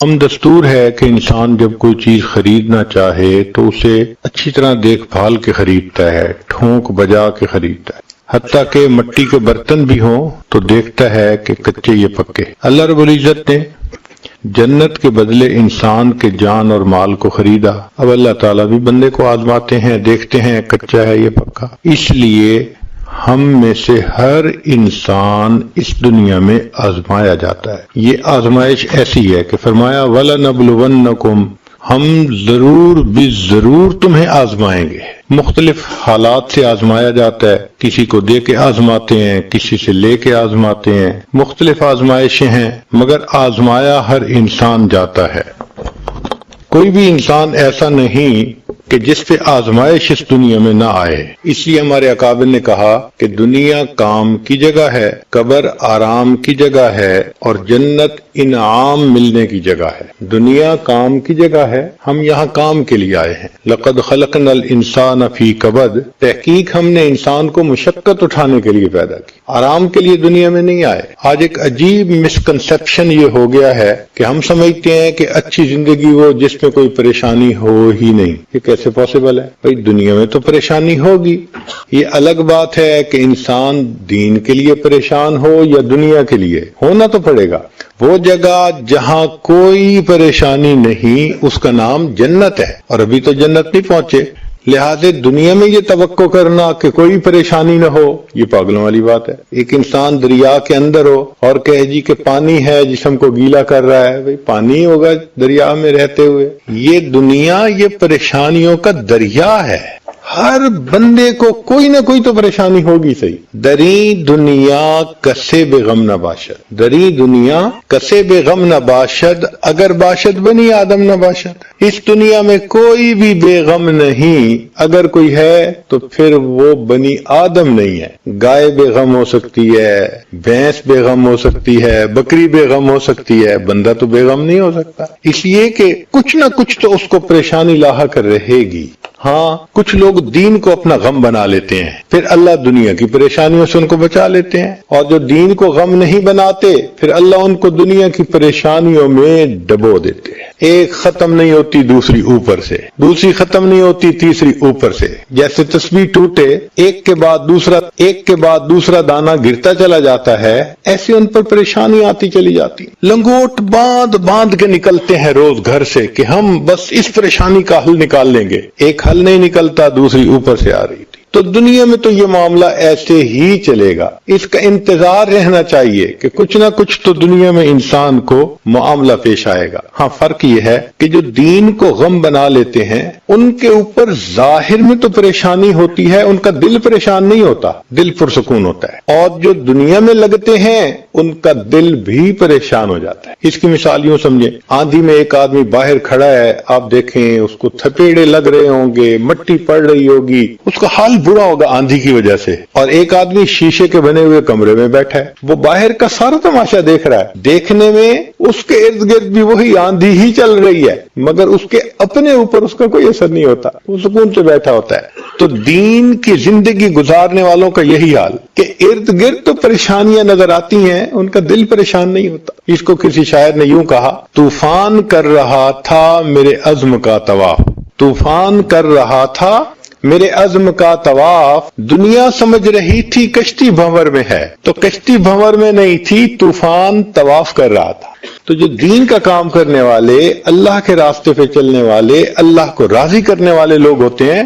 عام دستور ہے کہ انسان جب کوئی چیز خریدنا چاہے تو اسے اچھی طرح دیکھ بھال کے خریدتا ہے، ٹھونک بجا کے خریدتا ہے، حتیٰ کہ مٹی کے برتن بھی ہوں تو دیکھتا ہے کہ کچے یہ پکے۔ اللہ رب العزت نے جنت کے بدلے انسان کے جان اور مال کو خریدا۔ اب اللہ تعالیٰ بھی بندے کو آزماتے ہیں، دیکھتے ہیں کچا ہے یہ پکا۔ اس لیے ہم میں سے ہر انسان اس دنیا میں آزمایا جاتا ہے۔ یہ آزمائش ایسی ہے کہ فرمایا وَلَنَبْلُوَنَّكُمْ، ہم ضرور ضرور تمہیں آزمائیں گے۔ مختلف حالات سے آزمایا جاتا ہے، کسی کو دے کے آزماتے ہیں، کسی سے لے کے آزماتے ہیں، مختلف آزمائشیں ہیں، مگر آزمایا ہر انسان جاتا ہے۔ کوئی بھی انسان ایسا نہیں کہ جس پہ آزمائش اس دنیا میں نہ آئے۔ اس لیے ہمارے اکابر نے کہا کہ دنیا کام کی جگہ ہے، قبر آرام کی جگہ ہے، اور جنت انعام ملنے کی جگہ ہے۔ دنیا کام کی جگہ ہے، ہم یہاں کام کے لیے آئے ہیں۔ لَقَدْ خَلَقْنَا الْإِنسَانَ فِي كَبَدٍ، تحقیق ہم نے انسان کو مشقت اٹھانے کے لیے پیدا کی، آرام کے لیے دنیا میں نہیں آئے۔ آج ایک عجیب مسکنسپشن یہ ہو گیا ہے کہ ہم سمجھتے ہیں کہ اچھی زندگی وہ جس میں کوئی پریشانی ہو ہی نہیں۔ یہ کیسے پاسبل ہے؟ بھئی دنیا میں تو پریشانی ہوگی۔ یہ الگ بات ہے کہ انسان دین کے لیے پریشان ہو یا دنیا کے لیے، ہونا تو پڑے گا۔ وہ جگہ جہاں کوئی پریشانی نہیں اس کا نام جنت ہے، اور ابھی تو جنت نہیں پہنچے، لہذا دنیا میں یہ توقع کرنا کہ کوئی پریشانی نہ ہو یہ پاگلوں والی بات ہے۔ ایک انسان دریا کے اندر ہو اور کہے جی کہ پانی ہے جسم کو گیلا کر رہا ہے، بھئی پانی ہوگا دریا میں رہتے ہوئے؟ یہ دنیا یہ پریشانیوں کا دریا ہے، ہر بندے کو کوئی نہ کوئی تو پریشانی ہوگی صحیح۔ دری دنیا کسے بے غم نہ باشد، دری دنیا کسے بے غم نہ باشد، اگر باشد بنی آدم نہ باشد۔ اس دنیا میں کوئی بھی بے غم نہیں، اگر کوئی ہے تو پھر وہ بنی آدم نہیں ہے۔ گائے بے غم ہو سکتی ہے، بھینس بے غم ہو سکتی ہے، بکری بے غم ہو سکتی ہے، بندہ تو بے غم نہیں ہو سکتا، اس لیے کہ کچھ نہ کچھ تو اس کو پریشانی لاحق رہے گی۔ ہاں کچھ لوگ دین کو اپنا غم بنا لیتے ہیں، پھر اللہ دنیا کی پریشانیوں سے ان کو بچا لیتے ہیں، اور جو دین کو غم نہیں بناتے پھر اللہ ان کو دنیا کی پریشانیوں میں ڈبو دیتے ہیں۔ ایک ختم نہیں ہوتی دوسری اوپر سے، دوسری ختم نہیں ہوتی تیسری اوپر سے، جیسے تسبیح ٹوٹے ایک کے بعد دوسرا دانہ گرتا چلا جاتا ہے، ایسے ان پر پریشانی آتی چلی جاتی۔ لنگوٹ باندھ کے نکلتے ہیں روز گھر سے کہ ہم بس اس پریشانی کا حل نکال لیں گے، ایک حل نہیں نکلتا دوسری اوپر سے آ رہی تھی۔ تو دنیا میں تو یہ معاملہ ایسے ہی چلے گا، اس کا انتظار رہنا چاہیے کہ کچھ نہ کچھ تو دنیا میں انسان کو معاملہ پیش آئے گا۔ ہاں فرق یہ ہے کہ جو دین کو غم بنا لیتے ہیں ان کے اوپر ظاہر میں تو پریشانی ہوتی ہے، ان کا دل پریشان نہیں ہوتا، دل پرسکون ہوتا ہے، اور جو دنیا میں لگتے ہیں ان کا دل بھی پریشان ہو جاتا ہے۔ اس کی مثال یوں سمجھیں، آندھی میں ایک آدمی باہر کھڑا ہے، آپ دیکھیں اس کو تھپیڑے لگ رہے ہوں گے، مٹی پڑ رہی ہوگی، اس کا حال برا ہوگا آندھی کی وجہ سے، اور ایک آدمی شیشے کے بنے ہوئے کمرے میں بیٹھا ہے، وہ باہر کا سارا تماشا دیکھ رہا ہے، دیکھنے میں اس کے ارد گرد بھی وہی آندھی ہی چل رہی ہے، مگر اس کے اپنے اوپر اس کا کوئی اثر نہیں ہوتا، وہ سکون سے بیٹھا ہوتا ہے۔ تو دین کی زندگی گزارنے والوں کا یہی حال کہ ارد گرد تو پریشانیاں نظر آتی ہیں، ان کا دل پریشان نہیں ہوتا۔ اس کو کسی شاعر نے یوں کہا، طوفان کر رہا تھا میرے عزم کا طواف، طوفان کر رہا تھا میرے عزم کا طواف، دنیا سمجھ رہی تھی کشتی بھنور میں ہے، تو کشتی بھنور میں نہیں تھی، طوفان طواف کر رہا تھا۔ تو جو دین کا کام کرنے والے، اللہ کے راستے پہ چلنے والے، اللہ کو راضی کرنے والے لوگ ہوتے ہیں،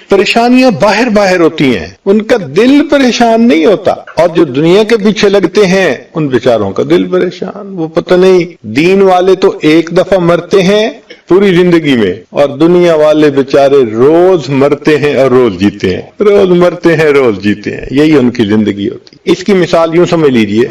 پریشانیاں باہر ہوتی ہیں، ان کا دل پریشان نہیں ہوتا، اور جو دنیا کے پیچھے لگتے ہیں ان بیچاروں کا دل پریشان، وہ پتہ نہیں، دین والے تو ایک دفعہ مرتے ہیں پوری زندگی میں، اور دنیا والے بیچارے روز مرتے ہیں اور روز جیتے ہیں، روز مرتے ہیں روز جیتے ہیں، یہی ان کی زندگی ہوتی۔ اس کی مثال یوں سمجھ لیجئے،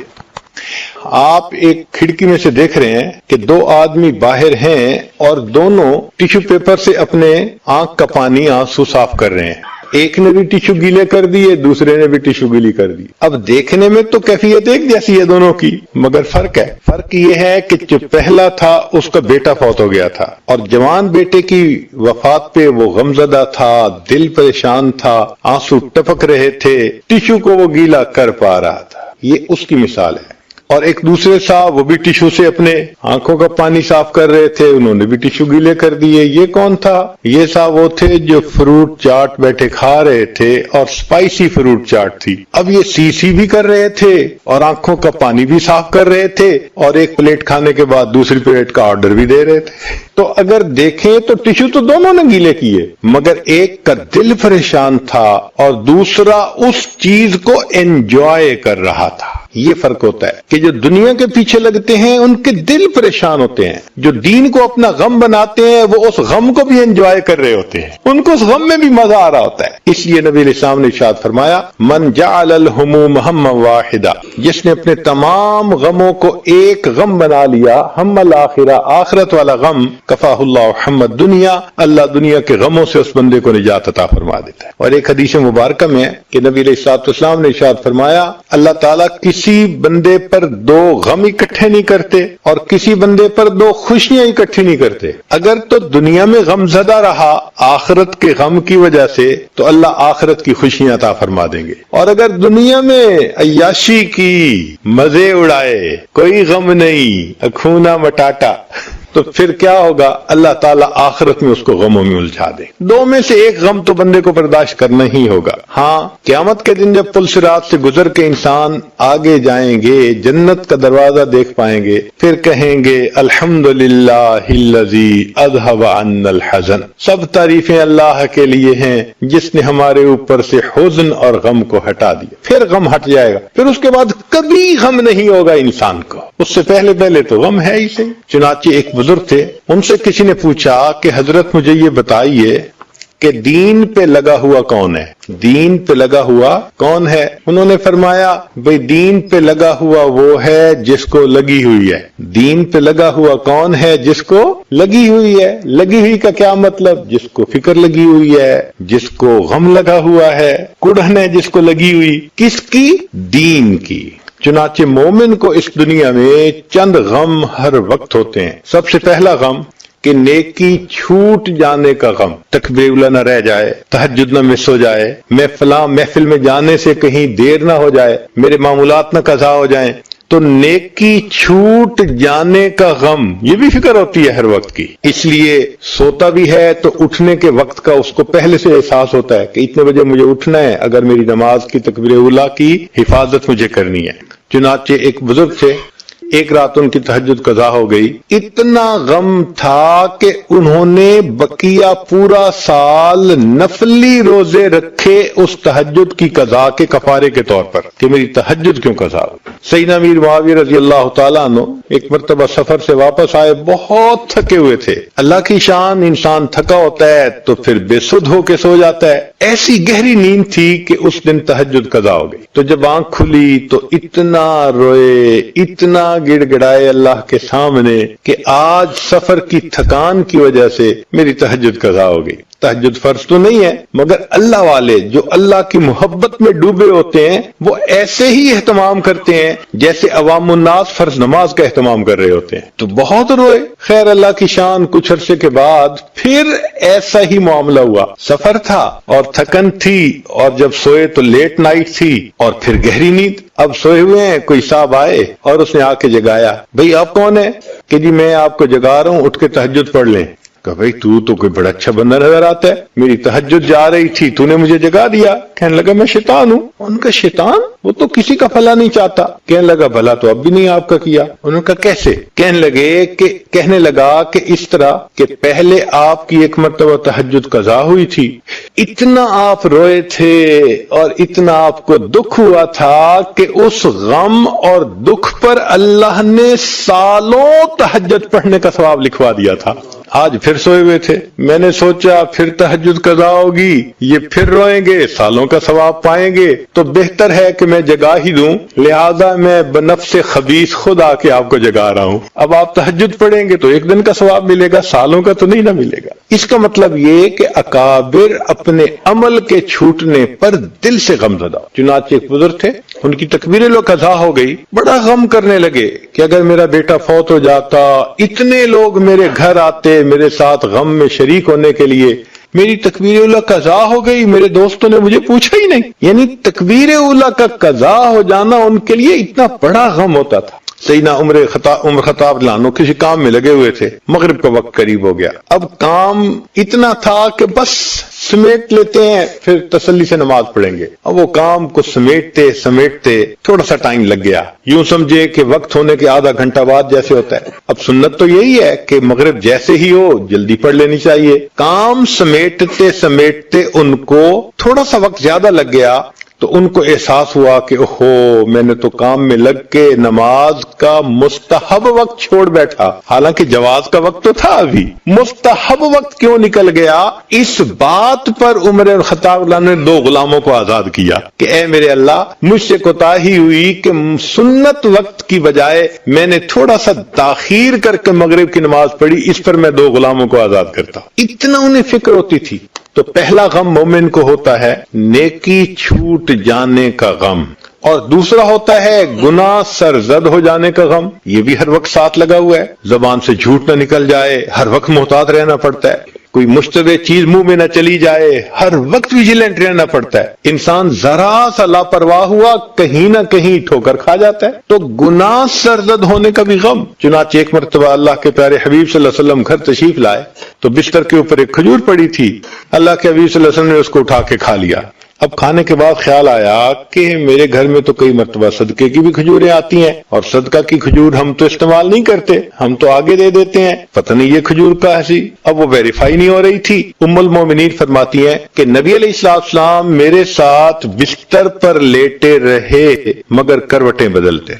آپ ایک کھڑکی میں سے دیکھ رہے ہیں کہ دو آدمی باہر ہیں اور دونوں ٹیشو پیپر سے اپنے آنکھ کا پانی آنسو صاف کر رہے ہیں، ایک نے بھی ٹیشو گیلے کر دیے، دوسرے نے بھی ٹیشو گیلی کر دی۔ اب دیکھنے میں تو کیفیت ایک جیسی ہے دونوں کی، مگر فرق ہے، فرق یہ ہے کہ جو پہلا تھا اس کا بیٹا فوت ہو گیا تھا، اور جوان بیٹے کی وفات پہ وہ غمزدہ تھا، دل پریشان تھا، آنسو ٹپک رہے تھے، ٹیشو کو وہ گیلا کر پا رہا تھا۔ یہ اس کی مثال ہے۔ اور ایک دوسرے صاحب وہ بھی ٹشو سے اپنے آنکھوں کا پانی صاف کر رہے تھے، انہوں نے بھی ٹشو گیلے کر دیے۔ یہ کون تھا؟ یہ صاحب وہ تھے جو فروٹ چاٹ بیٹھے کھا رہے تھے اور اسپائسی فروٹ چاٹ تھی۔ اب یہ سی بھی کر رہے تھے اور آنکھوں کا پانی بھی صاف کر رہے تھے اور ایک پلیٹ کھانے کے بعد دوسری پلیٹ کا آرڈر بھی دے رہے تھے۔ تو اگر دیکھیں تو ٹشو تو دونوں نے گیلے کیے، مگر ایک کا دل پریشان تھا اور دوسرا اس چیز کو انجوائے کر رہا تھا۔ یہ فرق ہوتا ہے کہ جو دنیا کے پیچھے لگتے ہیں ان کے دل پریشان ہوتے ہیں، جو دین کو اپنا غم بناتے ہیں وہ اس غم کو بھی انجوائے کر رہے ہوتے ہیں، ان کو اس غم میں بھی مزہ آ رہا ہوتا ہے۔ اس لیے نبی علیہ السلام نے ارشاد فرمایا، من جعل الہموم ہما واحدا، جس نے اپنے تمام غموں کو ایک غم بنا لیا، ہم الآخرہ، آخرت والا غم، کفاہ اللہ ہم الدنیا، اللہ دنیا کے غموں سے اس بندے کو نجات عطا فرما دیتا ہے۔ اور ایک حدیث مبارکہ میں کہ نبی علیہ السلام نے ارشاد فرمایا، اللہ تعالیٰ کسی بندے پر دو غم اکٹھے نہیں کرتے اور کسی بندے پر دو خوشیاں اکٹھی نہیں کرتے۔ اگر تو دنیا میں غم زدہ رہا آخرت کے غم کی وجہ سے تو اللہ آخرت کی خوشیاں عطا فرما دیں گے، اور اگر دنیا میں عیاشی کی، مزے اڑائے، کوئی غم نہیں، اکھونا مٹاٹا، تو پھر کیا ہوگا؟ اللہ تعالیٰ آخرت میں اس کو غموں میں الجھا دے۔ دو میں سے ایک غم تو بندے کو برداشت کرنا ہی ہوگا۔ ہاں، قیامت کے دن جب پل صراط سے گزر کے انسان آگے جائیں گے، جنت کا دروازہ دیکھ پائیں گے، پھر کہیں گے الحمدللہ الذی اذھب عنا الحزن، سب تعریفیں اللہ کے لیے ہیں جس نے ہمارے اوپر سے حزن اور غم کو ہٹا دیا۔ پھر غم ہٹ جائے گا، پھر اس کے بعد کبھی غم نہیں ہوگا انسان کو، اس سے پہلے تو غم ہے ہی سے۔ چنانچہ ایک بزرگ تھے، ان سے کسی نے پوچھا کہ حضرت مجھے یہ بتائیے کہ دین پہ لگا ہوا کون ہے؟ دین پہ لگا ہوا کون ہے؟ انہوں نے فرمایا، بھئی دین پہ لگا ہوا وہ ہے جس کو لگی ہوئی ہے۔ دین پہ لگا ہوا کون ہے؟ جس کو لگی ہوئی ہے۔ لگی ہوئی کا کیا مطلب؟ جس کو فکر لگی ہوئی ہے، جس کو غم لگا ہوا ہے، کڑھن ہے جس کو لگی ہوئی، کس کی؟ دین کی۔ چنانچہ مومن کو اس دنیا میں چند غم ہر وقت ہوتے ہیں۔ سب سے پہلا غم کہ نیکی چھوٹ جانے کا غم، تکبیر اولیٰ نہ رہ جائے، تہجد نہ مس ہو جائے، میں فلاں محفل میں جانے سے کہیں دیر نہ ہو جائے، میرے معمولات نہ قضا ہو جائیں، تو نیکی چھوٹ جانے کا غم، یہ بھی فکر ہوتی ہے ہر وقت کی۔ اس لیے سوتا بھی ہے تو اٹھنے کے وقت کا اس کو پہلے سے احساس ہوتا ہے کہ اتنے بجے مجھے اٹھنا ہے اگر میری نماز کی تکبیر اولیٰ کی حفاظت مجھے کرنی ہے۔ چنانچہ ایک بزرگ تھے، ایک رات ان کی تہجد قضا ہو گئی، اتنا غم تھا کہ انہوں نے بقیہ پورا سال نفلی روزے رکھے اس تہجد کی قضا کے کفارے کے طور پر کہ میری تہجد کیوں قضا ہو۔ سیدنا امیر معاویہ رضی اللہ تعالیٰ عنہ ایک مرتبہ سفر سے واپس آئے، بہت تھکے ہوئے تھے۔ اللہ کی شان، انسان تھکا ہوتا ہے تو پھر بے سدھ ہو کے سو جاتا ہے، ایسی گہری نیند تھی کہ اس دن تہجد قضا ہو گئی۔ تو جب آنکھ کھلی تو اتنا روئے، اتنا گڑ گڑائے اللہ کے سامنے کہ آج سفر کی تھکان کی وجہ سے میری تہجد قضا ہو گئی۔ تہجد فرض تو نہیں ہے، مگر اللہ والے جو اللہ کی محبت میں ڈوبے ہوتے ہیں وہ ایسے ہی اہتمام کرتے ہیں جیسے عوام الناس فرض نماز کا اہتمام کر رہے ہوتے ہیں۔ تو بہت روئے، خیر اللہ کی شان، کچھ عرصے کے بعد پھر ایسا ہی معاملہ ہوا، سفر تھا اور تھکن تھی، اور جب سوئے تو لیٹ نائٹ تھی اور پھر گہری نیند۔ اب سوئے ہوئے ہیں، کوئی صاحب آئے اور اس نے آ کے جگایا، بھئی آپ کون ہیں؟ کہ جی میں آپ کو جگا رہا ہوں، اٹھ کے تہجد پڑھ لیں۔ کہ بھئی تو کوئی بڑا اچھا بندہ نظر آتا ہے، میری تہجد جا رہی تھی تو نے مجھے جگا دیا۔ کہنے لگا میں شیطان ہوں۔ ان کا شیطان؟ وہ تو کسی کا بھلا نہیں چاہتا۔ کہنے لگا بھلا تو اب بھی نہیں آپ کا کیا۔ انہوں نے کہا کیسے؟ کہنے لگا کہ اس طرح کہ پہلے آپ کی ایک مرتبہ تہجد قضا ہوئی تھی، اتنا آپ روئے تھے اور اتنا آپ کو دکھ ہوا تھا کہ اس غم اور دکھ پر اللہ نے سالوں تہجد پڑھنے کا ثواب لکھوا دیا تھا۔ آج پھر سوئے ہوئے تھے، میں نے سوچا پھر تہجد قضا ہوگی، یہ پھر روئیں گے، سالوں کا ثواب پائیں گے، تو بہتر ہے کہ میں جگا ہی دوں، لہذا میں بنفس خبیث خود آ کے آپ کو جگا رہا ہوں۔ اب آپ تہجد پڑھیں گے تو ایک دن کا ثواب ملے گا، سالوں کا تو نہیں نہ ملے گا۔ اس کا مطلب یہ کہ اکابر اپنے عمل کے چھوٹنے پر دل سے غم زدہ۔ چنانچہ ایک بزرگ تھے، ان کی تکبیر لو قضا ہو گئی، بڑا غم کرنے لگے کہ اگر میرا بیٹا فوت ہو جاتا، اتنے لوگ میرے گھر آتے میرے ساتھ غم میں شریک ہونے کے لیے، میری تکبیر اولیٰ قضا ہو گئی، میرے دوستوں نے مجھے پوچھا ہی نہیں۔ یعنی تکبیر اولیٰ کا قضا ہو جانا ان کے لیے اتنا بڑا غم ہوتا تھا۔ سیدنا عمر خطاب لانو کسی کام میں لگے ہوئے تھے، مغرب کا وقت قریب ہو گیا، اب کام اتنا تھا کہ بس سمیٹ لیتے ہیں پھر تسلی سے نماز پڑھیں گے، اب وہ کام کو سمیٹتے تھوڑا سا ٹائم لگ گیا، یوں سمجھے کہ وقت ہونے کے آدھا گھنٹہ بعد جیسے ہوتا ہے۔ اب سنت تو یہی ہے کہ مغرب جیسے ہی ہو جلدی پڑھ لینی چاہیے، کام سمیٹتے ان کو تھوڑا سا وقت زیادہ لگ گیا، تو ان کو احساس ہوا کہ اوہو میں نے تو کام میں لگ کے نماز کا مستحب وقت چھوڑ بیٹھا، حالانکہ جواز کا وقت تو تھا، ابھی مستحب وقت کیوں نکل گیا؟ اس بات پر عمر خطاب اللہ نے 2 غلاموں کو آزاد کیا کہ اے میرے اللہ، مجھ سے کوتاہی ہوئی کہ سنت وقت کی بجائے میں نے تھوڑا سا تاخیر کر کے مغرب کی نماز پڑھی، اس پر میں 2 غلاموں کو آزاد کرتا۔ اتنا انہیں فکر ہوتی تھی۔ تو پہلا غم مومن کو ہوتا ہے نیکی چھوٹ جانے کا غم، اور دوسرا ہوتا ہے گناہ سرزد ہو جانے کا غم، یہ بھی ہر وقت ساتھ لگا ہوا ہے، زبان سے جھوٹ نہ نکل جائے، ہر وقت محتاط رہنا پڑتا ہے، کوئی مشتبہ چیز منہ میں نہ چلی جائے، ہر وقت ویجیلنٹ رہنا پڑتا ہے، انسان ذرا سا لاپرواہ ہوا کہیں نہ کہیں ٹھوکر کھا جاتا ہے، تو گناہ سرزد ہونے کا بھی غم۔ چنانچہ ایک مرتبہ اللہ کے پیارے حبیب صلی اللہ علیہ وسلم گھر تشریف لائے تو بستر کے اوپر ایک کھجور پڑی تھی، اللہ کے حبیب صلی اللہ علیہ وسلم نے اس کو اٹھا کے کھا لیا۔ اب کھانے کے بعد خیال آیا کہ میرے گھر میں تو کئی مرتبہ صدقے کی بھی کھجوریں آتی ہیں، اور صدقہ کی کھجور ہم تو استعمال نہیں کرتے، ہم تو آگے دے دیتے ہیں، پتہ نہیں یہ کھجور کا ایسی۔ اب وہ ویریفائی نہیں ہو رہی تھی۔ ام المومنین فرماتی ہیں کہ نبی علیہ السلام میرے ساتھ بستر پر لیٹے رہے مگر کروٹیں بدلتے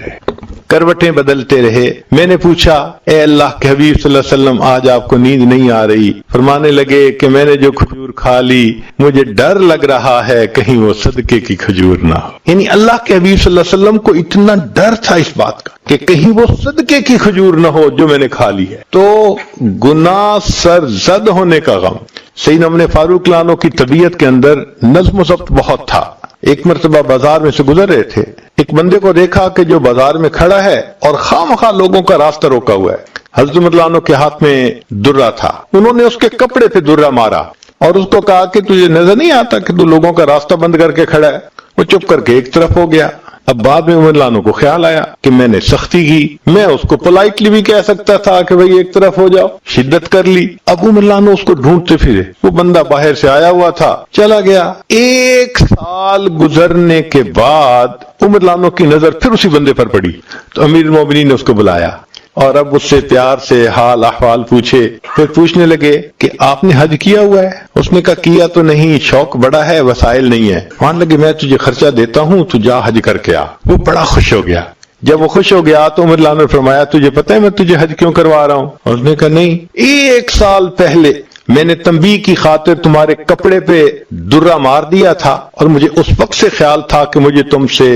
رہے۔ میں نے پوچھا اے اللہ کے حبیب صلی اللہ علیہ وسلم، آج آپ کو نیند نہیں آ رہی؟ فرمانے لگے کہ میں نے جو کھجور کھا لی مجھے ڈر لگ رہا ہے کہیں وہ صدقے کی کھجور نہ ہو۔ یعنی اللہ کے حبیب صلی اللہ علیہ وسلم کو اتنا ڈر تھا اس بات کا کہ کہیں وہ صدقے کی کھجور نہ ہو جو میں نے کھا لی ہے۔ تو گناہ سرزد ہونے کا غم۔ سیدنا عمر فاروق لانو کی طبیعت کے اندر نظم و ضبط بہت تھا۔ ایک مرتبہ بازار میں سے گزر رہے تھے، ایک بندے کو دیکھا کہ جو بازار میں کھڑا ہے اور خواہ لوگوں کا راستہ روکا ہوا ہے۔ حضرت عمر لانو کے ہاتھ میں درہ تھا، انہوں نے اس کے کپڑے پہ درہ مارا اور اس کو کہا کہ تجھے نظر نہیں آتا کہ تو لوگوں کا راستہ بند کر کے کھڑا ہے؟ وہ چپ کر کے ایک طرف ہو گیا۔ اب بعد میں عمر لانو کو خیال آیا کہ میں نے سختی کی، میں اس کو پولائٹلی بھی کہہ سکتا تھا کہ بھئی ایک طرف ہو جاؤ، شدت کر لی۔ اب عمر لانو اس کو ڈھونڈتے پھرے، وہ بندہ باہر سے آیا ہوا تھا، چلا گیا۔ 1 سال گزرنے کے بعد عمر لانو کی نظر پھر اسی بندے پر پڑی تو امیر المومنین نے اس کو بلایا اور اب اس سے پیار سے حال احوال پوچھے، پھر پوچھنے لگے کہ آپ نے حج کیا ہوا ہے؟ اس نے کہا کیا تو نہیں، شوق بڑا ہے، وسائل نہیں ہے۔ مان لگے میں تجھے خرچہ دیتا ہوں، تو جا حج کر کے آ۔ وہ بڑا خوش ہو گیا۔ جب وہ خوش ہو گیا تو عمر لانو نے فرمایا تجھے پتہ ہے میں تجھے حج کیوں کروا رہا ہوں؟ اور اس نے کہا نہیں، 1 سال پہلے میں نے تنبیہ کی خاطر تمہارے کپڑے پہ درہ مار دیا تھا، اور مجھے اس وقت سے خیال تھا کہ مجھے تم سے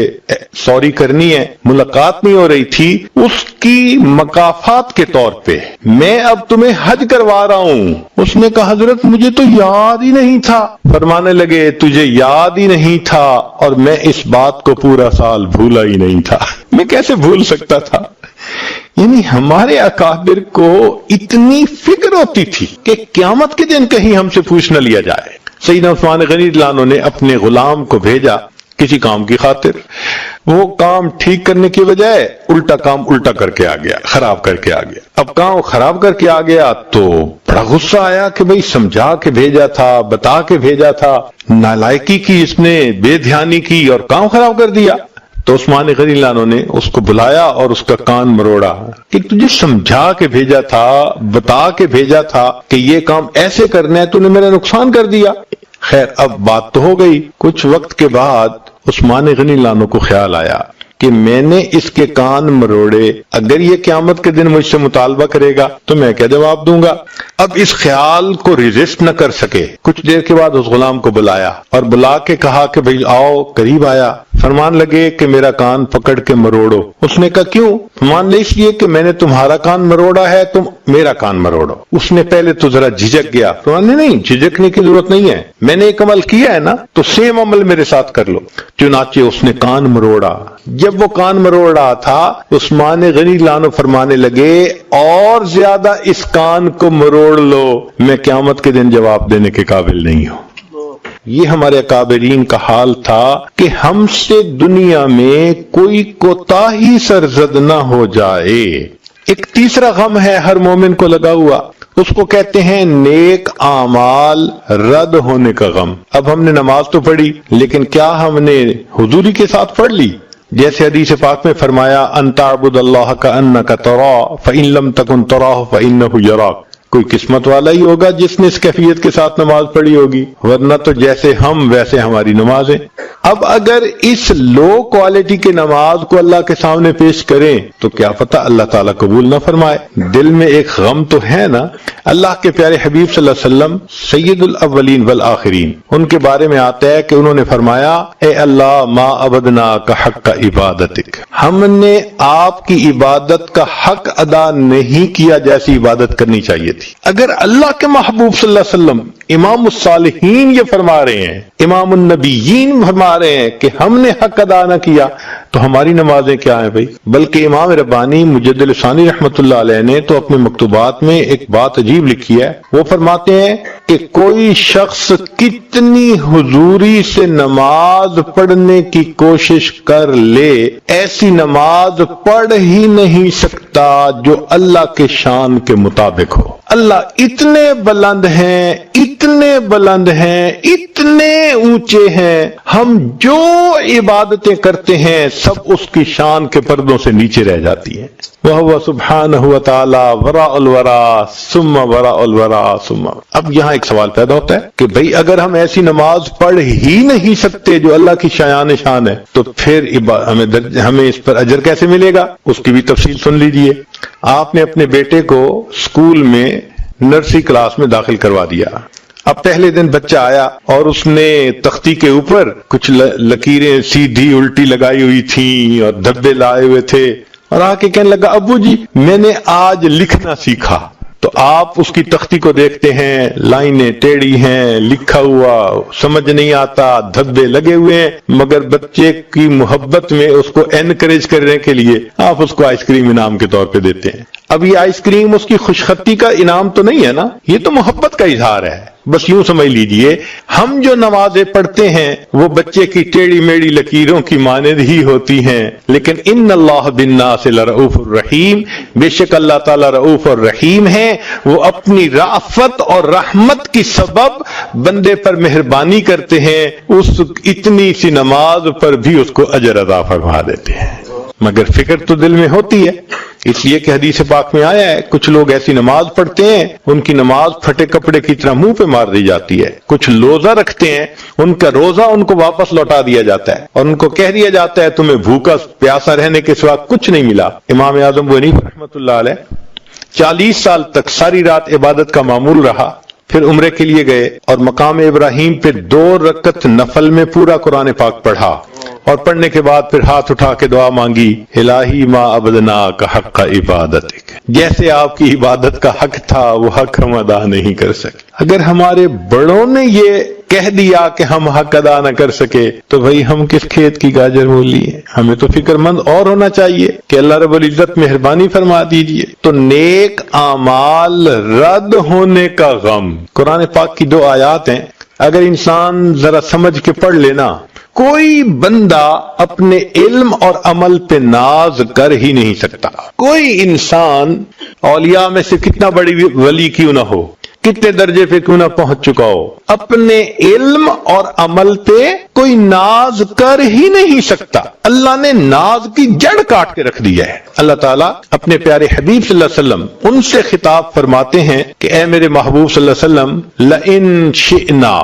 سوری کرنی ہے، ملاقات نہیں ہو رہی تھی، اس کی مکافات کے طور پہ میں اب تمہیں حج کروا رہا ہوں۔ اس نے کہا حضرت مجھے تو یاد ہی نہیں تھا۔ فرمانے لگے تجھے یاد ہی نہیں تھا اور میں اس بات کو پورا سال بھولا ہی نہیں تھا۔ میں کیسے بھول سکتا تھا؟ یعنی ہمارے اکابر کو اتنی فکر ہوتی تھی کہ قیامت کے دن کہیں ہم سے پوچھ نہ لیا جائے۔ سیدنا عثمان غنی لانو نے اپنے غلام کو بھیجا کسی کام کی خاطر، وہ کام ٹھیک کرنے کی بجائے الٹا کر کے آ گیا، خراب کر کے آ گیا۔ اب کام خراب کر کے آ گیا تو بڑا غصہ آیا کہ بھئی سمجھا کے بھیجا تھا، بتا کے بھیجا تھا، نالائکی کی اس نے، بے دھیانی کی اور کام خراب کر دیا۔ تو عثمان غنی لانو نے اس کو بلایا اور اس کا کان مروڑا کہ تجھے سمجھا کے بھیجا تھا، بتا کے بھیجا تھا کہ یہ کام ایسے کرنا ہے، تو نے میرا نقصان کر دیا۔ خیر اب بات تو ہو گئی۔ کچھ وقت کے بعد عثمان غنی لانو کو خیال آیا کہ میں نے اس کے کان مروڑے، اگر یہ قیامت کے دن مجھ سے مطالبہ کرے گا تو میں کیا جواب دوں گا؟ اب اس خیال کو ریزسٹ نہ کر سکے، کچھ دیر کے بعد اس غلام کو بلایا اور بلا کے کہا کہ بھئی آؤ، قریب آیا۔ فرمان لگے کہ میرا کان پکڑ کے مروڑو۔ اس نے کہا کیوں؟ فرمان لے اس لیے کہ میں نے تمہارا کان مروڑا ہے، تم میرا کان مروڑو۔ اس نے پہلے تو ذرا جھجک گیا، فرمان نہیں، جھجکنے کی ضرورت نہیں ہے، میں نے ایک عمل کیا ہے نا تو سیم عمل میرے ساتھ کر لو۔ چنانچہ اس نے کان مروڑا۔ جب وہ کان مروڑ رہا تھا عثمان غنی لانو فرمانے لگے اور زیادہ اس کان کو مروڑ لو، میں قیامت کے دن جواب دینے کے قابل نہیں ہوں۔ یہ ہمارے اکابرین کا حال تھا کہ ہم سے دنیا میں کوئی کوتاہی سرزد نہ ہو جائے۔ ایک تیسرا غم ہے ہر مومن کو لگا ہوا، اس کو کہتے ہیں نیک اعمال رد ہونے کا غم۔ اب ہم نے نماز تو پڑھی، لیکن کیا ہم نے حضوری کے ساتھ پڑھ لی؟ جیسے حدیث پاک میں فرمایا ان تعبد اللہ کأنک تراہ فإن لم تکن تراہ فإنہ یراک۔ کوئی قسمت والا ہی ہوگا جس نے اس کیفیت کے ساتھ نماز پڑھی ہوگی، ورنہ تو جیسے ہم ویسے ہماری نمازیں۔ اب اگر اس لو کوالٹی کے نماز کو اللہ کے سامنے پیش کریں تو کیا پتہ اللہ تعالیٰ قبول نہ فرمائے۔ دل میں ایک غم تو ہے نا۔ اللہ کے پیارے حبیب صلی اللہ علیہ وسلم سید الاولین والآخرین، ان کے بارے میں آتا ہے کہ انہوں نے فرمایا اے اللہ ما عبدناک حق عبادتک، ہم نے آپ کی عبادت کا حق ادا نہیں کیا جیسی عبادت کرنی چاہیے تھی۔ اگر اللہ کے محبوب صلی اللہ علیہ وسلم امام الصالحین یہ فرما رہے ہیں، امام النبیین فرما رہے ہیں کہ ہم نے حق ادا نہ کیا، تو ہماری نمازیں کیا ہیں بھائی؟ بلکہ امام ربانی مجدد ثانی رحمۃ اللہ علیہ نے تو اپنے مکتوبات میں ایک بات عجیب لکھی ہے۔ وہ فرماتے ہیں کہ کوئی شخص کتنی حضوری سے نماز پڑھنے کی کوشش کر لے، ایسی نماز پڑھ ہی نہیں سکتا جو اللہ کے شان کے مطابق ہو۔ اللہ اتنے بلند ہیں، اتنے بلند ہیں، اتنے اونچے ہیں، ہم جو عبادتیں کرتے ہیں سب اس کی شان کے پردوں سے نیچے رہ جاتی ہیں۔ وَهُوَ سُبْحَانَهُ وَتَعَالَى وَرَاءُ الْوَرَىٰ ثُمَّ وَرَاءُ الْوَرَىٰ ثُمَّ۔ اب یہاں ایک سوال پیدا ہوتا ہے کہ بھئی اگر ہم ایسی نماز پڑھ ہی نہیں سکتے جو اللہ کی شایان شان ہے، تو پھر ہمیں اس پر اجر کیسے ملے گا؟ اس کی بھی تفصیل سن لیجئے۔ آپ نے اپنے بیٹے کو اسکول میں نرسری کلاس میں داخل کروا دیا۔ اب پہلے دن بچہ آیا اور اس نے تختی کے اوپر کچھ لکیریں سیدھی الٹی لگائی ہوئی تھیں اور دھبے لائے ہوئے تھے، اور آ کے کہنے لگا ابو جی میں نے آج لکھنا سیکھا۔ تو آپ اس کی تختی کو دیکھتے ہیں، لائنیں ٹیڑھی ہیں، لکھا ہوا سمجھ نہیں آتا، دھبے لگے ہوئے ہیں، مگر بچے کی محبت میں اس کو انکریج کرنے کے لیے آپ اس کو آئس کریم انعام کے طور پہ دیتے ہیں۔ اب یہ آئس کریم اس کی خوشخطی کا انعام تو نہیں ہے نا، یہ تو محبت کا اظہار ہے۔ بس یوں سمجھ لیجئے ہم جو نمازیں پڑھتے ہیں وہ بچے کی ٹیڑھی میڑھی لکیروں کی مانند ہی ہوتی ہیں، لیکن ان اللہ بالناس لرؤوف الرحیم، بے شک اللہ تعالیٰ رؤوف اور رحیم ہیں، وہ اپنی رافت اور رحمت کی سبب بندے پر مہربانی کرتے ہیں، اس اتنی سی نماز پر بھی اس کو اجر عطا فرما دیتے ہیں۔ مگر فکر تو دل میں ہوتی ہے، اس لیے کہ حدیث پاک میں آیا ہے کچھ لوگ ایسی نماز پڑھتے ہیں ان کی نماز پھٹے کپڑے کی طرح منہ پہ مار دی جاتی ہے، کچھ روزہ رکھتے ہیں ان کا روزہ ان کو واپس لوٹا دیا جاتا ہے اور ان کو کہہ دیا جاتا ہے تمہیں بھوکا پیاسا رہنے کے سوا کچھ نہیں ملا۔ امام اعظم ابو حنیفہ رحمۃ اللہ علیہ 40 سال تک ساری رات عبادت کا معمول رہا، پھر عمرے کے لیے گئے اور مقام ابراہیم پہ 2 رکعت نفل میں پورا قرآن پاک پڑھا، اور پڑھنے کے بعد پھر ہاتھ اٹھا کے دعا مانگی الہی ما عبدناک حق عبادتک، جیسے آپ کی عبادت کا حق تھا وہ حق ہم ادا نہیں کر سکے۔ اگر ہمارے بڑوں نے یہ کہہ دیا کہ ہم حق ادا نہ کر سکے تو بھئی ہم کس کھیت کی گاجر مولی ہیں؟ ہمیں تو فکر مند اور ہونا چاہیے کہ اللہ رب العزت مہربانی فرما دیجئے۔ تو نیک اعمال رد ہونے کا غم، قرآن پاک کی 2 آیات ہیں، اگر انسان ذرا سمجھ کے پڑھ لینا، کوئی بندہ اپنے علم اور عمل پہ ناز کر ہی نہیں سکتا۔ کوئی انسان اولیاء میں سے کتنا بڑی ولی کیوں نہ ہو، کتنے درجے پہ کیوں نہ پہنچ چکا ہو، اپنے علم اور عمل پہ کوئی ناز کر ہی نہیں سکتا۔ اللہ نے ناز کی جڑ کاٹ کے رکھ دیا ہے۔ اللہ تعالیٰ اپنے پیارے حبیب صلی اللہ علیہ وسلم ان سے خطاب فرماتے ہیں کہ اے میرے محبوب صلی اللہ علیہ وسلم لئن شئنا،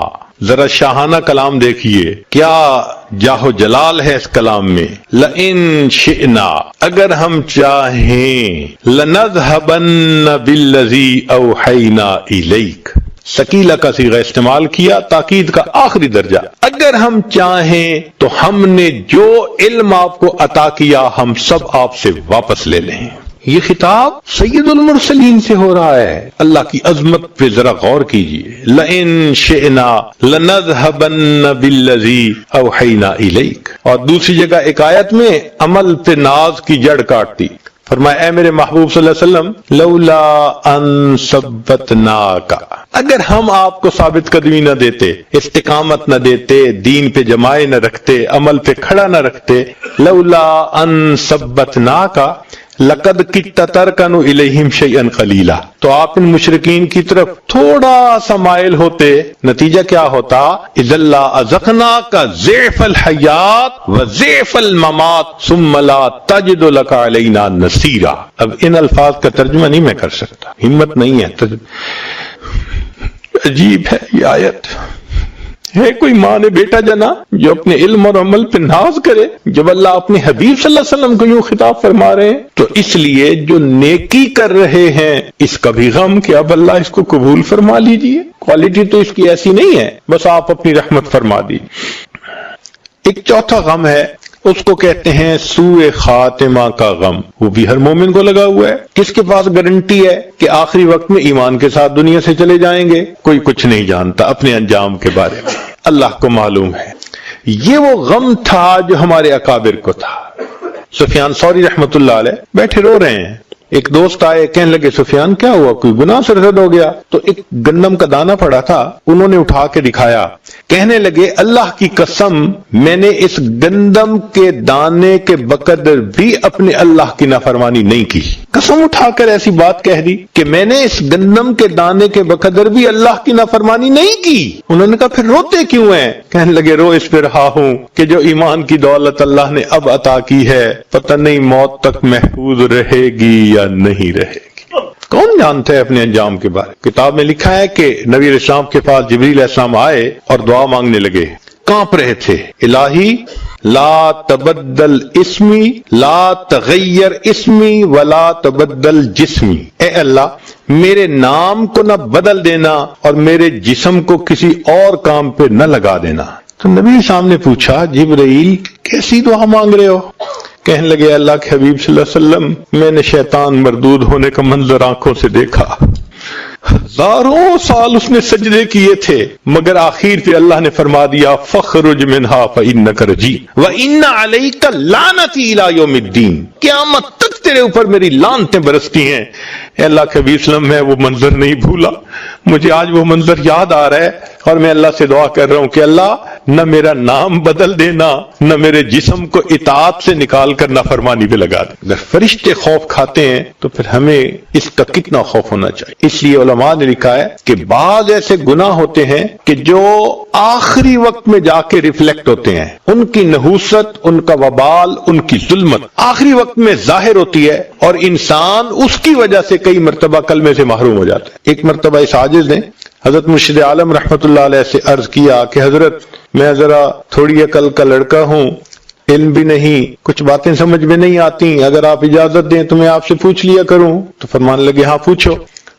ذرا شاہانہ کلام دیکھیے، کیا جاہو جلال ہے اس کلام میں۔ لئن شئنا، اگر ہم چاہیں، لنذهبن بالذی اوحینا الیک، ثقیلہ کا صیغہ استعمال کیا، تاکید کا آخری درجہ، اگر ہم چاہیں تو ہم نے جو علم آپ کو عطا کیا ہم سب آپ سے واپس لے لیں۔ یہ خطاب سید المرسلین سے ہو رہا ہے۔ اللہ کی عظمت پہ ذرا غور کیجئے، لئن شئنا لنذهبن بالذی اوحینا الیک۔ اور دوسری جگہ ایک آیت میں عمل پہ ناز کی جڑ کاٹ دی، فرمایا اے میرے محبوب صلی اللہ علیہ وسلم لولا ان ثبتناک، اگر ہم آپ کو ثابت قدمی نہ دیتے، استقامت نہ دیتے، دین پہ جمائے نہ رکھتے، عمل پہ کھڑا نہ رکھتے، لولا ان ثبتناک لقد کدت ترکن الیہم شیئا قلیلا، تو آپ ان مشرکین کی طرف تھوڑا سا مائل ہوتے، نتیجہ کیا ہوتا؟ اذا لاذقناک ضعف الحیات وضعف الممات ثم لا تجد لک علینا نصیرا۔ اب ان الفاظ کا ترجمہ نہیں میں کر سکتا، ہمت نہیں ہے، عجیب ہے یہ آیت۔ ہے کوئی ماں نے بیٹا جنا جو اپنے علم اور عمل پہ ناز کرے جب اللہ اپنے حبیب صلی اللہ علیہ وسلم کو یوں خطاب فرما رہے ہیں؟ تو اس لیے جو نیکی کر رہے ہیں اس کا بھی غم کہ اب اللہ اس کو قبول فرما لیجئے، کوالٹی تو اس کی ایسی نہیں ہے، بس آپ اپنی رحمت فرما دی۔ ایک چوتھا غم ہے، اس کو کہتے ہیں سوء خاتمہ کا غم، وہ بھی ہر مومن کو لگا ہوا ہے۔ کس کے پاس گارنٹی ہے کہ آخری وقت میں ایمان کے ساتھ دنیا سے چلے جائیں گے؟ کوئی کچھ نہیں جانتا اپنے انجام کے بارے میں، اللہ کو معلوم ہے۔ یہ وہ غم تھا جو ہمارے اکابر کو تھا۔ سفیان ثوری رحمت اللہ علیہ بیٹھے رو رہے ہیں، ایک دوست آئے، کہنے لگے سفیان کیا ہوا، کوئی گناہ سرزد ہو گیا؟ تو ایک گندم کا دانہ پڑا تھا، انہوں نے اٹھا کے دکھایا، کہنے لگے اللہ کی قسم میں نے اس گندم کے دانے کے بقدر بھی اپنے اللہ کی نافرمانی نہیں کی۔ قسم اٹھا کر ایسی بات کہہ دی کہ میں نے اس گندم کے دانے کے بقدر بھی اللہ کی نافرمانی نہیں کی۔ انہوں نے کہا پھر روتے کیوں ہیں؟ کہنے لگے رو اس پہ رہا ہوں کہ جو ایمان کی دولت اللہ نے اب عطا کی ہے پتہ نہیں موت تک محفوظ رہے گی یا نہیں رہے گی، کون جانتا ہے اپنے انجام کے بارے۔ کتاب میں لکھا ہے کہ نبی علیہ السلام کے پاس جبریل علیہ السلام آئے اور دعا مانگنے لگے، کانپ رہے تھے، الہی لا تبدل اسمی لا تغیر اسمی ولا تبدل جسمی، اے اللہ میرے نام کو نہ بدل دینا اور میرے جسم کو کسی اور کام پہ نہ لگا دینا۔ تو نبی صاحب نے پوچھا جبرائیل کیسی دعا مانگ رہے ہو؟ کہنے لگے اللہ کے حبیب صلی اللہ علیہ وسلم میں نے شیطان مردود ہونے کا منظر آنکھوں سے دیکھا، ہزاروں سال اس نے سجدے کیے تھے مگر آخر پہ اللہ نے فرما دیا فخرج منہا فإنک رجیم وإن علیک لعنتی الی یوم الدین، قیامت تک تیرے اوپر میری لعنتیں برستی ہیں۔ اے اللہ کے حبیب صلی اللہ علیہ وسلم میں وہ منظر نہیں بھولا، مجھے آج وہ منظر یاد آ رہا ہے اور میں اللہ سے دعا کر رہا ہوں کہ اللہ نہ میرا نام بدل دینا نہ میرے جسم کو اطاعت سے نکال کر نافرمانی پہ لگا دے۔ اگر فرشتے خوف کھاتے ہیں تو پھر ہمیں اس کا کتنا خوف ہونا چاہیے۔ اس لیے علماء نے لکھا ہے کہ بعض ایسے گناہ ہوتے ہیں کہ جو آخری وقت میں جا کے ریفلیکٹ ہوتے ہیں، ان کی نحوست، ان کا وبال، ان کی ظلمت آخری وقت میں ظاہر ہوتی ہے اور انسان اس کی وجہ سے کئی مرتبہ کلمے سے محروم ہو جاتا ہے۔ ایک مرتبہ اس عاجز نے حضرت مرشد عالم رحمت اللہ علیہ سے عرض کیا کہ حضرت میں ذرا تھوڑی عقل کا لڑکا ہوں، علم بھی نہیں، کچھ باتیں سمجھ میں نہیں آتی، اگر آپ اجازت دیں تو میں آپ سے پوچھ لیا کروں۔ تو فرمانے لگے ہاں پوچھو۔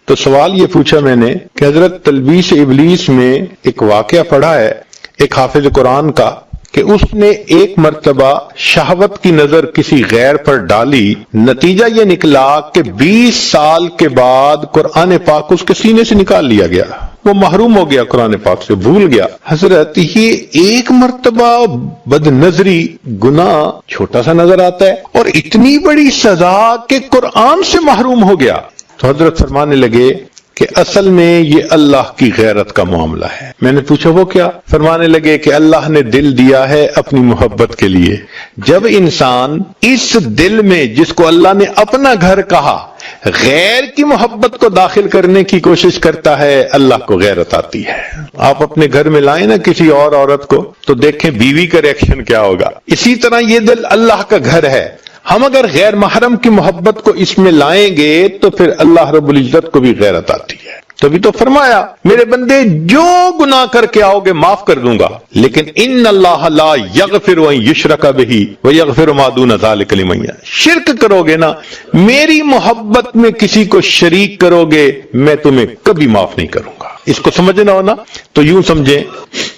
تو سوال یہ پوچھا میں نے کہ حضرت تلبیس ابلیس میں ایک واقعہ پڑھا ہے ایک حافظ قرآن کا کہ اس نے ایک مرتبہ شہوت کی نظر کسی غیر پر ڈالی، نتیجہ یہ نکلا کہ 20 سال کے بعد قرآن پاک اس کے سینے سے نکال لیا گیا، وہ محروم ہو گیا، قرآن پاک سے بھول گیا۔ حضرت یہ ایک مرتبہ بد نظری گناہ چھوٹا سا نظر آتا ہے اور اتنی بڑی سزا کہ قرآن سے محروم ہو گیا۔ تو حضرت فرمانے لگے کہ اصل میں یہ اللہ کی غیرت کا معاملہ ہے۔ میں نے پوچھا وہ کیا؟ فرمانے لگے کہ اللہ نے دل دیا ہے اپنی محبت کے لیے، جب انسان اس دل میں جس کو اللہ نے اپنا گھر کہا غیر کی محبت کو داخل کرنے کی کوشش کرتا ہے، اللہ کو غیرت آتی ہے۔ آپ اپنے گھر میں لائیں نا کسی اور عورت کو تو دیکھیں بیوی کا ریئیکشن کیا ہوگا۔ اسی طرح یہ دل اللہ کا گھر ہے، ہم اگر غیر محرم کی محبت کو اس میں لائیں گے تو پھر اللہ رب العزت کو بھی غیرت آتی ہے۔ تبھی تو فرمایا میرے بندے جو گناہ کر کے آؤ گے معاف کر دوں گا، لیکن ان اللہ لا یغفر ان یشرک بہ ویغفر ما دون ذلک لمن یشاء، شرک کرو گے نا، میری محبت میں کسی کو شریک کرو گے میں تمہیں کبھی معاف نہیں کروں گا۔ اس کو سمجھنا ہونا تو یوں سمجھیں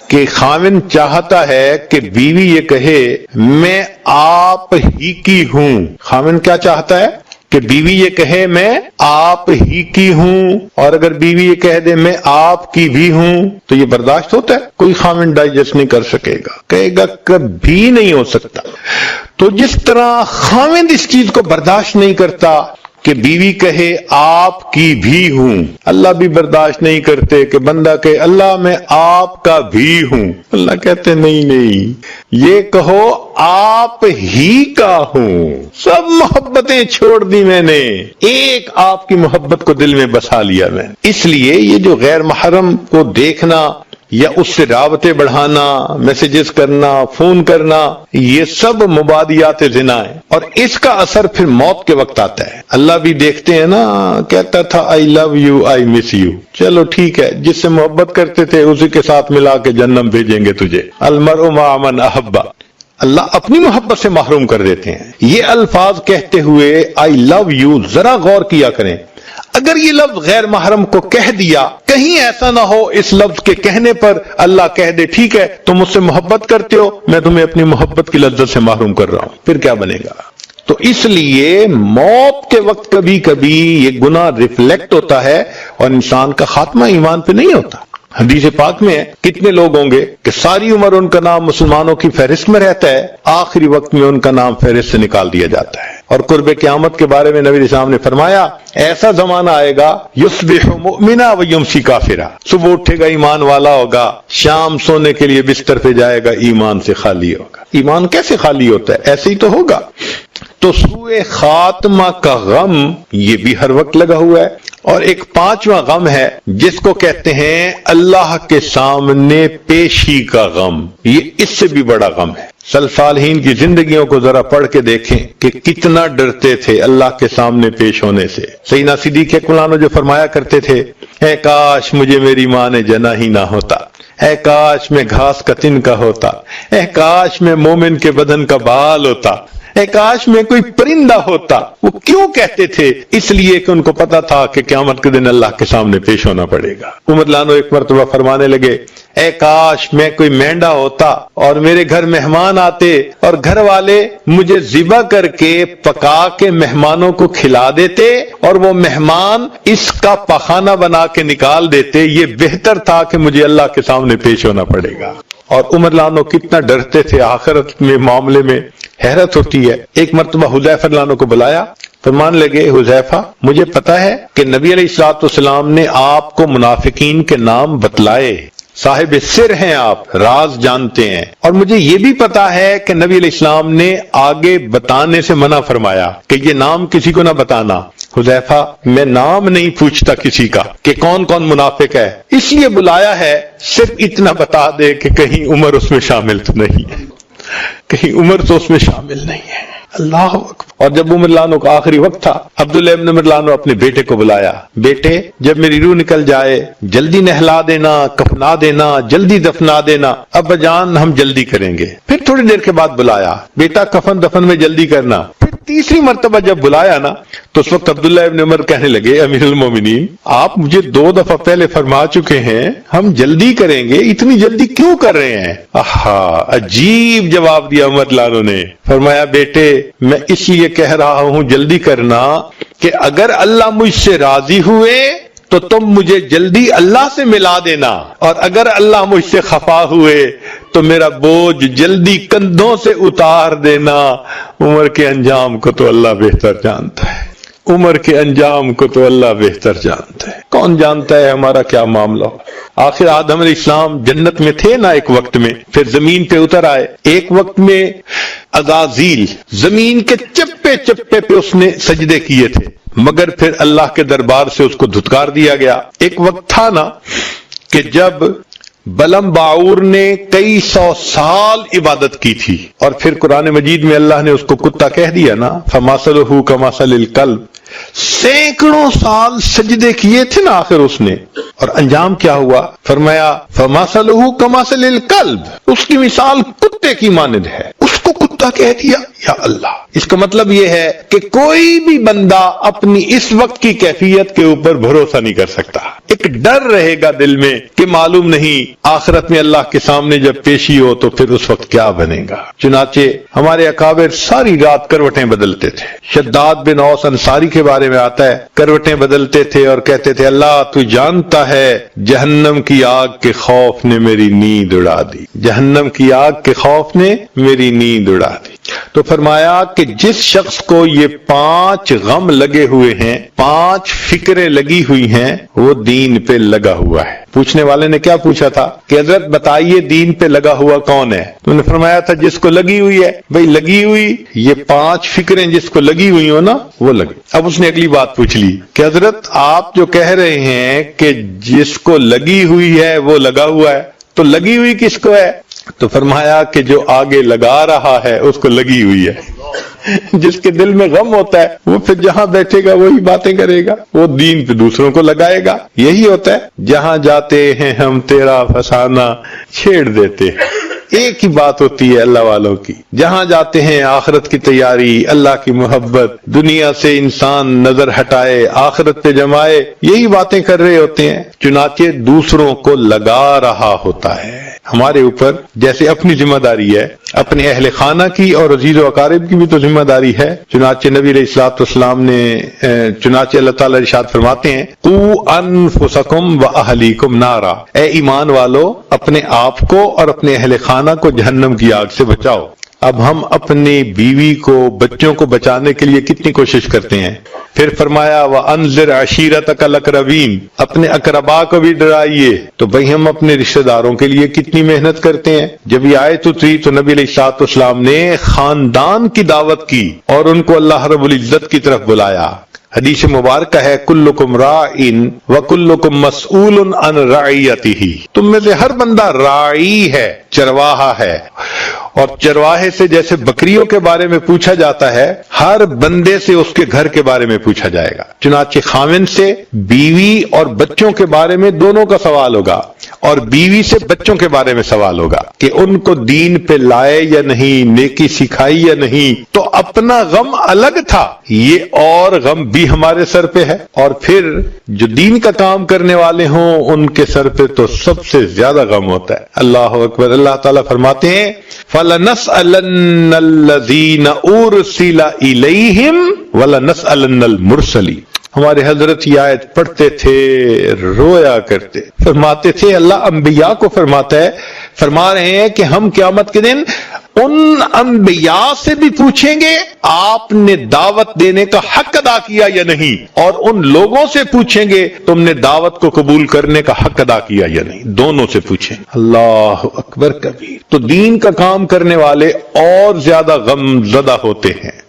کہ خاوند چاہتا ہے کہ بیوی یہ کہے میں آپ ہی کی ہوں۔ خاوند کیا چاہتا ہے کہ بیوی یہ کہے میں آپ ہی کی ہوں، اور اگر بیوی یہ کہہ دے میں آپ کی بھی ہوں تو یہ برداشت ہوتا ہے؟ کوئی خاوند ڈائجسٹ نہیں کر سکے گا، کہے گا کبھی نہیں ہو سکتا۔ تو جس طرح خاوند اس چیز کو برداشت نہیں کرتا کہ بیوی کہے آپ کی بھی ہوں، اللہ بھی برداشت نہیں کرتے کہ بندہ کہے اللہ میں آپ کا بھی ہوں، اللہ کہتے نہیں، یہ کہو آپ ہی کا ہوں، سب محبتیں چھوڑ دی میں نے، ایک آپ کی محبت کو دل میں بسا لیا میں۔ اس لیے یہ جو غیر محرم کو دیکھنا یا اس سے رابطے بڑھانا، میسیجز کرنا، فون کرنا، یہ سب مبادیات زنا ہے، اور اس کا اثر پھر موت کے وقت آتا ہے۔ اللہ بھی دیکھتے ہیں نا، کہتا تھا آئی love you I miss you, چلو ٹھیک ہے، جس سے محبت کرتے تھے اسی کے ساتھ ملا کے جہنم بھیجیں گے تجھے، المرء مع من احب، اللہ اپنی محبت سے محروم کر دیتے ہیں۔ یہ الفاظ کہتے ہوئے آئی لو یو ذرا غور کیا کریں، اگر یہ لفظ غیر محرم کو کہہ دیا، کہیں ایسا نہ ہو اس لفظ کے کہنے پر اللہ کہہ دے ٹھیک ہے تم مجھ سے محبت کرتے ہو، میں تمہیں اپنی محبت کی لذت سے محروم کر رہا ہوں، پھر کیا بنے گا؟ تو اس لیے موت کے وقت کبھی کبھی یہ گناہ ریفلیکٹ ہوتا ہے اور انسان کا خاتمہ ایمان پہ نہیں ہوتا۔ حدیث پاک میں ہے کتنے لوگ ہوں گے کہ ساری عمر ان کا نام مسلمانوں کی فہرست میں رہتا ہے، آخری وقت میں ان کا نام فہرست سے نکال دیا جاتا ہے۔ اور قرب قیامت کے بارے میں نبی علیہ السلام نے فرمایا ایسا زمانہ آئے گا یصبح مؤمنا و یمسی کافرا، صبح اٹھے گا ایمان والا ہوگا، شام سونے کے لیے بستر پہ جائے گا ایمان سے خالی ہوگا۔ ایمان کیسے خالی ہوتا ہے؟ ایسے ہی تو ہوگا۔ تو سوء خاتمہ کا غم یہ بھی ہر وقت لگا ہوا ہے، اور ایک پانچواں غم ہے جس کو کہتے ہیں اللہ کے سامنے پیشی کا غم، یہ اس سے بھی بڑا غم ہے۔ سلف صالحین کی زندگیوں کو ذرا پڑھ کے دیکھیں کہ کتنا ڈرتے تھے اللہ کے سامنے پیش ہونے سے۔ سیدنا صدیق اکبر جو فرمایا کرتے تھے اے کاش مجھے میری ماں نے جنا ہی نہ ہوتا، اے کاش میں گھاس کا تن کا ہوتا، اے کاش میں مومن کے بدن کا بال ہوتا، اے کاش میں کوئی پرندہ ہوتا۔ وہ کیوں کہتے تھے؟ اس لیے کہ ان کو پتا تھا کہ قیامت کے دن اللہ کے سامنے پیش ہونا پڑے گا۔ عمر لانو ایک مرتبہ فرمانے لگے اے کاش میں کوئی مینڈا ہوتا اور میرے گھر مہمان آتے اور گھر والے مجھے ذبح کر کے پکا کے مہمانوں کو کھلا دیتے اور وہ مہمان اس کا پخانہ بنا کے نکال دیتے، یہ بہتر تھا کہ مجھے اللہ کے سامنے پیش ہونا پڑے گا۔ اور عمر لانو کتنا ڈرتے تھے آخرت میں معاملے میں، حیرت ہوتی ہے۔ ایک مرتبہ حذیفہ لانو کو بلایا، فرمان لگے حذیفہ مجھے پتا ہے کہ نبی علیہ الصلوۃ والسلام نے آپ کو منافقین کے نام بتلائے، صاحب سر ہیں آپ، راز جانتے ہیں، اور مجھے یہ بھی پتا ہے کہ نبی علیہ السلام نے آگے بتانے سے منع فرمایا کہ یہ نام کسی کو نہ بتانا۔ حذیفہ میں نام نہیں پوچھتا کسی کا کہ کون کون منافق ہے، اس لیے بلایا ہے صرف اتنا بتا دے کہ کہیں عمر اس میں شامل تو نہیں ہے، کہیں عمر تو اس میں شامل نہیں ہے۔ اللہ اکبر۔ اور جب عمر لانو کا آخری وقت تھا، عبداللہ ابن عمر لانو اپنے بیٹے کو بلایا، بیٹے جب میری روح نکل جائے جلدی نہلا دینا، کفنا دینا، جلدی دفنا دینا، ابا جان ہم جلدی کریں گے۔ پھر تھوڑی دیر کے بعد بلایا، بیٹا کفن دفن میں جلدی کرنا۔ پھر تیسری مرتبہ جب بلایا نا تو اس وقت عبداللہ ابن عمر کہنے لگے امیر المومنین آپ مجھے 2 دفعہ پہلے فرما چکے ہیں ہم جلدی کریں گے، اتنی جلدی کیوں کر رہے ہیں؟ عجیب جواب دیا عمر لانو نے، فرمایا بیٹے میں اس لیے کہہ رہا ہوں جلدی کرنا کہ اگر اللہ مجھ سے راضی ہوئے تو تم مجھے جلدی اللہ سے ملا دینا، اور اگر اللہ مجھ سے خفا ہوئے تو میرا بوجھ جلدی کندھوں سے اتار دینا۔ عمر کے انجام کو تو اللہ بہتر جانتا ہے، عمر کے انجام کو تو اللہ بہتر جانتا ہے، کون جانتا ہے ہمارا کیا معاملہ ہو۔ آخر آدم علیہ السلام جنت میں تھے نا ایک وقت میں، پھر زمین پہ اتر آئے، ایک وقت میں عزازیل زمین کے چپے چپے پہ اس نے سجدے کیے تھے، مگر پھر اللہ کے دربار سے اس کو دھتکار دیا گیا۔ ایک وقت تھا نا کہ جب بلم باعور نے کئی 100 سال عبادت کی تھی، اور پھر قرآن مجید میں اللہ نے اس کو کتا کہہ دیا نا، فَمَثَلُهُ كَمَثَلِ الْكَلْبِ، سینکڑوں سال سجدے کیے تھے نا آخر اس نے، اور انجام کیا ہوا؟ فرمایا فَمَثَلُهُ كَمَثَلِ الْكَلْبِ، اس کی مثال کتے کی مانند ہے، اس کو کتا کہہ دیا۔ یا اللہ، اس کا مطلب یہ ہے کہ کوئی بھی بندہ اپنی اس وقت کی کیفیت کے اوپر بھروسہ نہیں کر سکتا۔ ایک ڈر رہے گا دل میں کہ معلوم نہیں آخرت میں اللہ کے سامنے جب پیشی ہو تو پھر اس وقت کیا بنے گا۔ چنانچہ ہمارے اکابر ساری رات کروٹیں بدلتے تھے۔ شداد بن اوس انصاری کے بارے میں آتا ہے، کروٹیں بدلتے تھے اور کہتے تھے اللہ تو جانتا ہے جہنم کی آگ کے خوف نے میری نیند اڑا دی، جہنم کی آگ کے خوف نے میری نیند اڑا دی۔ تو فرمایا کہ جس شخص کو یہ 5 غم لگے ہوئے ہیں، 5 فکریں لگی ہوئی ہیں، وہ دین پہ لگا ہوا ہے۔ پوچھنے والے نے کیا پوچھا تھا کہ حضرت بتائیے دین پہ لگا ہوا کون ہے؟ تو نے فرمایا تھا جس کو لگی ہوئی ہے۔ بھئی لگی ہوئی، یہ 5 فکریں جس کو لگی ہوئی ہو نا وہ لگی۔ اب اس نے اگلی بات پوچھ لی کہ حضرت آپ جو کہہ رہے ہیں کہ جس کو لگی ہوئی ہے وہ لگا ہوا ہے، تو لگی ہوئی کس کو ہے؟ تو فرمایا کہ جو آگے لگا رہا ہے اس کو لگی ہوئی ہے۔ جس کے دل میں غم ہوتا ہے وہ پھر جہاں بیٹھے گا وہی باتیں کرے گا، وہ دین پہ دوسروں کو لگائے گا۔ یہی ہوتا ہے جہاں جاتے ہیں ہم تیرا فسانہ چھیڑ دیتے ہیں۔ ایک ہی بات ہوتی ہے اللہ والوں کی، جہاں جاتے ہیں آخرت کی تیاری، اللہ کی محبت، دنیا سے انسان نظر ہٹائے آخرت پہ جمائے، یہی باتیں کر رہے ہوتے ہیں۔ چنانچہ دوسروں کو لگا رہا ہوتا ہے۔ ہمارے اوپر جیسے اپنی ذمہ داری ہے، اپنے اہل خانہ کی اور عزیز و اقارب کی بھی تو ذمہ داری ہے۔ چنانچہ نبی علیہ الصلوۃ والسلام نے چنانچہ اللہ تعالیٰ ارشاد فرماتے ہیں قوا انفسکم واہلیکم نارا، اے ایمان والو اپنے آپ کو اور اپنے اہل خانہ کو جہنم کی آگ سے بچاؤ۔ اب ہم اپنی بیوی کو، بچوں کو بچانے کے لیے کتنی کوشش کرتے ہیں۔ پھر فرمایا وَأَنذِرْ عَشِيرَتَكَ الْأَقْرَبِينَ، اپنے اقربا کو بھی ڈرائیے۔ تو بھئی ہم اپنے رشتہ داروں کے لیے کتنی محنت کرتے ہیں۔ جب یہ آیت اتری تو نبی علیہ الصلوۃ والسلام نے خاندان کی دعوت کی اور ان کو اللہ رب العزت کی طرف بلایا۔ حدیث مبارکہ ہے کلکم راعٍ وکلکم مسئول عن رعیتہ، تم میں سے ہر بندہ راعی ہے، چرواہا ہے، اور چرواہے سے جیسے بکریوں کے بارے میں پوچھا جاتا ہے، ہر بندے سے اس کے گھر کے بارے میں پوچھا جائے گا۔ چنانچہ خاوند سے بیوی اور بچوں کے بارے میں دونوں کا سوال ہوگا، اور بیوی سے بچوں کے بارے میں سوال ہوگا کہ ان کو دین پہ لائے یا نہیں، نیکی سکھائی یا نہیں۔ تو اپنا غم الگ تھا، یہ اور غم بھی ہمارے سر پہ ہے، اور پھر جو دین کا کام کرنے والے ہوں ان کے سر پہ تو سب سے زیادہ غم ہوتا ہے۔ اللہ اکبر۔ اللہ تعالیٰ فرماتے ہیں فَلَنَسْأَلَنَّ الَّذِينَ أُرْسِلَ إِلَيْهِمْ وَلَنَسْأَلَنَّ الْمُرْسَلِينَ۔ ہمارے حضرت یہ آیت پڑھتے تھے، رویا کرتے، فرماتے تھے اللہ انبیاء کو فرماتا ہے، فرما رہے ہیں کہ ہم قیامت کے دن ان انبیاء سے بھی پوچھیں گے آپ نے دعوت دینے کا حق ادا کیا یا نہیں، اور ان لوگوں سے پوچھیں گے تم نے دعوت کو قبول کرنے کا حق ادا کیا یا نہیں، دونوں سے پوچھیں۔ اللہ اکبر کبیر۔ تو دین کا کام کرنے والے اور زیادہ غم زدہ ہوتے ہیں۔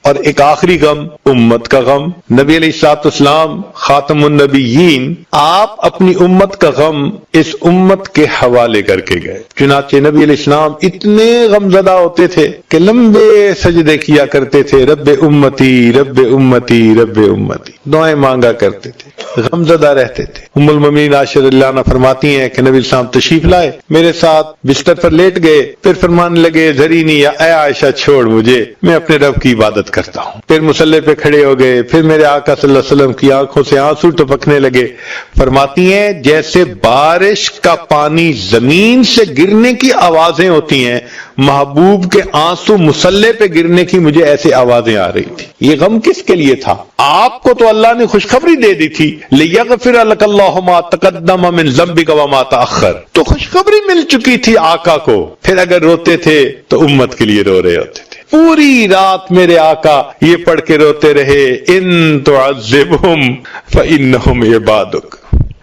اور ایک آخری غم، امت کا غم۔ نبی علیہ الصلوۃ والسلام خاتم النبیین، آپ اپنی امت کا غم اس امت کے حوالے کر کے گئے۔ چنانچہ نبی علیہ السلام اتنے غم زدہ ہوتے تھے کہ لمبے سجدے کیا کرتے تھے، رب امتی رب امتی رب امتی، دعائیں مانگا کرتے تھے، غم زدہ رہتے تھے۔ ام المومنین عائشہ رضی اللہ عنہا فرماتی ہیں کہ نبی السلام تشریف لائے، میرے ساتھ بستر پر لیٹ گئے، پھر فرمانے لگے ذرینی یا اے عائشہ چھوڑ مجھے، میں اپنے رب کی عبادت کرتا ہوں۔ پھر مصلی پہ کھڑے ہو گئے، پھر میرے آقا صلی اللہ علیہ وسلم کی آنکھوں سے آنسو ٹپکنے لگے۔ فرماتی ہیں جیسے بارش کا پانی زمین سے گرنے کی آوازیں ہوتی ہیں، محبوب کے آنسو مصلی پہ گرنے کی مجھے ایسے آوازیں آ رہی تھی۔ یہ غم کس کے لیے تھا؟ آپ کو تو اللہ نے خوشخبری دے دی تھی لِيَغْفِرَ لَكَ اللَّهُ مَا تَقَدَّمَ مِن ذَنبِكَ وَمَا تَأَخَّرَ، تو خوشخبری مل چکی تھی آقا کو، پھر اگر روتے تھے تو امت کے لیے رو رہے ہوتے تھے۔ پوری رات میرے آقا یہ پڑھ کے روتے رہے ان تعذبہم فإنہم عبادک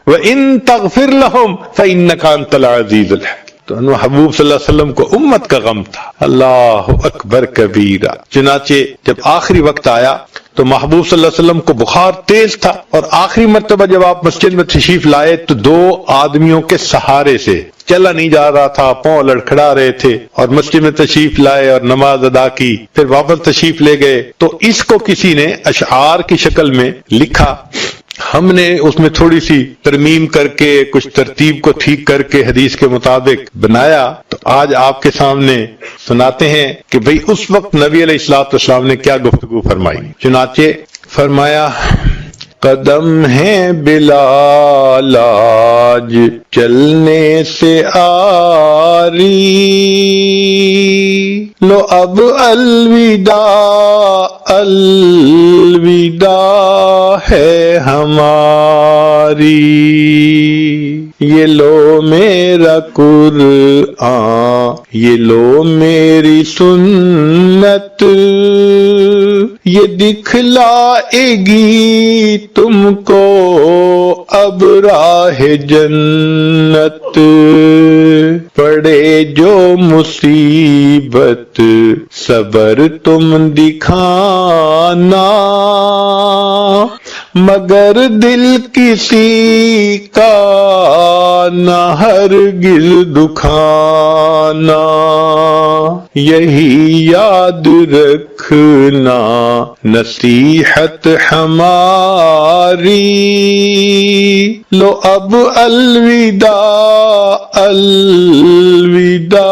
وإن تغفر لہم فإنک انت العزیز الحکیم۔ تو محبوب صلی اللہ علیہ وسلم کو امت کا غم تھا۔ اللہ اکبر کبیرہ۔ چنانچہ جب آخری وقت آیا تو محبوب صلی اللہ علیہ وسلم کو بخار تیز تھا، اور آخری مرتبہ جب آپ مسجد میں تشریف لائے تو 2 آدمیوں کے سہارے سے چلا نہیں جا رہا تھا، پاؤں لڑکھڑا رہے تھے، اور مسجد میں تشریف لائے اور نماز ادا کی، پھر واپس تشریف لے گئے۔ تو اس کو کسی نے اشعار کی شکل میں لکھا، ہم نے اس میں تھوڑی سی ترمیم کر کے کچھ ترتیب کو ٹھیک کر کے حدیث کے مطابق بنایا، تو آج آپ کے سامنے سناتے ہیں کہ بھئی اس وقت نبی علیہ الصلوۃ والسلام نے کیا گفتگو فرمائی۔ چنانچہ فرمایا قدم ہے بلا لاج چلنے سے آری، لو اب الوداع الوداع ہے ہماری، یہ لو میرا قرآن، یہ لو میری سنت، یہ دکھلائے گی تم کو اب راہ جنت، پڑے جو مصیبت صبر تم دکھانا، مگر دل کسی کا نہ ہرگز دکھانا، یہی یاد رکھنا نصیحت ہماری، لو اب الوداع الوداع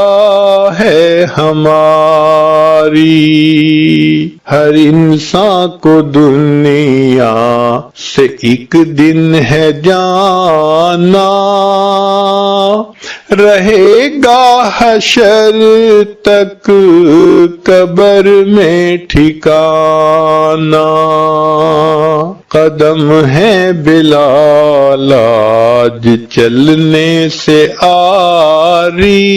ہے ہماری، ہر انسان کو دنیا سے ایک دن ہے جانا، رہے گا حشر تک قبر میں ٹھکانا، قدم ہے بلا لاج چلنے سے آری،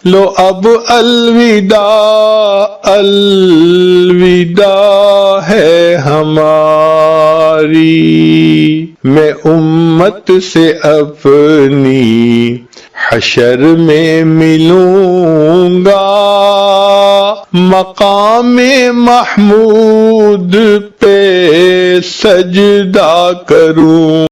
لو اب الوداع الوداع ہے ہماری، میں امت سے اپنی حشر میں ملوں گا، مقام محمود پہ سجدہ کروں